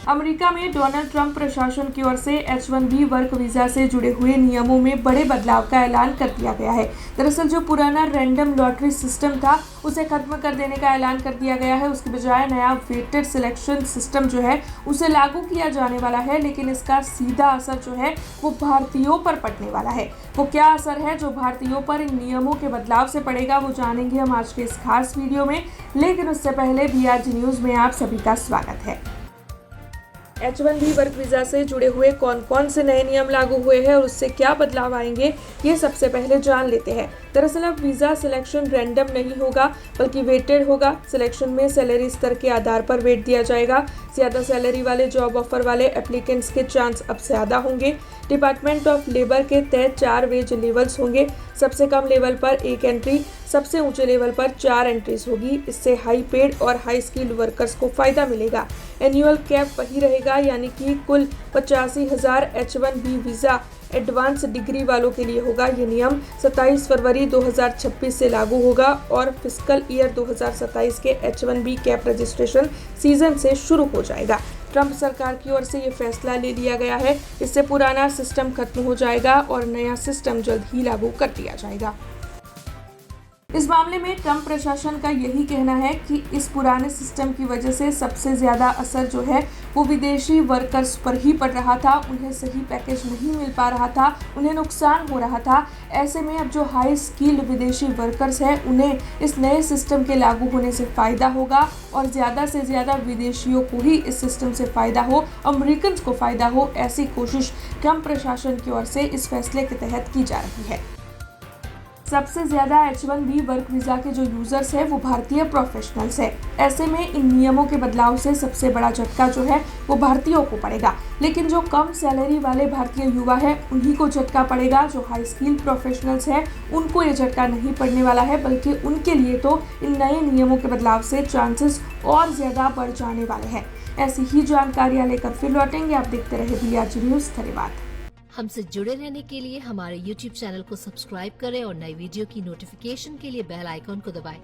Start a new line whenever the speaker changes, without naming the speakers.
America में Donald Trump प्रशासन की ओर से H-1B वर्क वीजा से जुड़े हुए नियमों में बड़े बदलाव का ऐलान कर दिया गया है। दरअसल जो पुराना रैंडम लॉटरी सिस्टम था उसे खत्म कर देने का ऐलान कर दिया गया है। उसके बजाय नया वेटेड सिलेक्शन सिस्टम जो है उसे लागू किया जाने वाला है, लेकिन इसका सीधा असर जो है वो भारतीयों पर पड़ने वाला है। वो क्या असर है जो भारतीयों पर इन नियमों के बदलाव से पड़ेगा, वो जानेंगे हम आज के इस खास वीडियो में। लेकिन उससे पहले BRG न्यूज में आप सभी का स्वागत है। H-1B वर्क वीजा से जुड़े हुए कौन कौन से नए नियम लागू हुए हैं और उससे क्या बदलाव आएंगे, ये सबसे पहले जान लेते हैं। दरअसल अब वीजा सिलेक्शन रैंडम नहीं होगा बल्कि वेटेड होगा। सिलेक्शन में सैलरी स्तर के आधार पर वेट दिया जाएगा। ज्यादा सैलरी वाले जॉब ऑफर वाले एप्लीकेंट्स के चांस अब ज्यादा होंगे। डिपार्टमेंट ऑफ लेबर के तय 4 वेज लेवल्स होंगे। सबसे कम लेवल पर 1 एंट्री, सबसे ऊंचे लेवल पर 4 एंट्रीज होगी। इससे हाई पेड और हाई स्किल्ड वर्कर्स को फायदा मिलेगा। एनुअल कैप वही रहेगा, यानी कि कुल 85,000 H-1B वीजा एडवांस डिग्री वालों के लिए होगा। ये नियम 27 फरवरी 2026 से लागू होगा और फिस्कल ईयर 2027 के H-1B कैप रजिस्ट्रेशन सीजन से शुरू हो जाएगा। ट्रंप सरकार की ओर से ये फैसला ले लिया गया है। इससे पुराना सिस्टम खत्म हो जाएगा और नया सिस्टम जल्द ही लागू कर दिया जाएगा। इस मामले में ट्रंप प्रशासन का यही कहना है कि इस पुराने सिस्टम की वजह से सबसे ज्यादा असर जो है वो विदेशी वर्कर्स पर ही पड़ रहा था। उन्हें सही पैकेज नहीं मिल पा रहा था, उन्हें नुकसान हो रहा था। ऐसे में अब जो हाई स्किल्ड विदेशी वर्कर्स हैं उन्हें इस नए सिस्टम के लागू होने से फायदा होगा और ज़्यादा से ज़्यादा विदेशियों को ही इस सिस्टम से फायदा हो, अमेरिकन को फायदा हो, ऐसी कोशिश ट्रंप प्रशासन की ओर से इस फैसले के तहत की जा रही है। सबसे ज्यादा H-1B वर्क वीजा के जो यूजर्स हैं वो भारतीय प्रोफेशनल्स हैं। ऐसे में इन नियमों के बदलाव से सबसे बड़ा झटका जो है वो भारतीयों को पड़ेगा, लेकिन जो कम सैलरी वाले भारतीय युवा है उन्हीं को झटका पड़ेगा। जो हाई स्किल्ड प्रोफेशनल्स हैं उनको ये झटका नहीं पड़ने वाला है, बल्कि उनके लिए तो इन नए नियमों के बदलाव से चांसेस और ज्यादा बढ़ जाने वाले हैं। ऐसी ही जानकारियां लेकर फिर लौटेंगे। आप देखते रहे BRG न्यूज। धन्यवाद।
हमसे जुड़े रहने के लिए हमारे YouTube चैनल को सब्सक्राइब करें और नई वीडियो की नोटिफिकेशन के लिए बेल आइकॉन को दबाएं।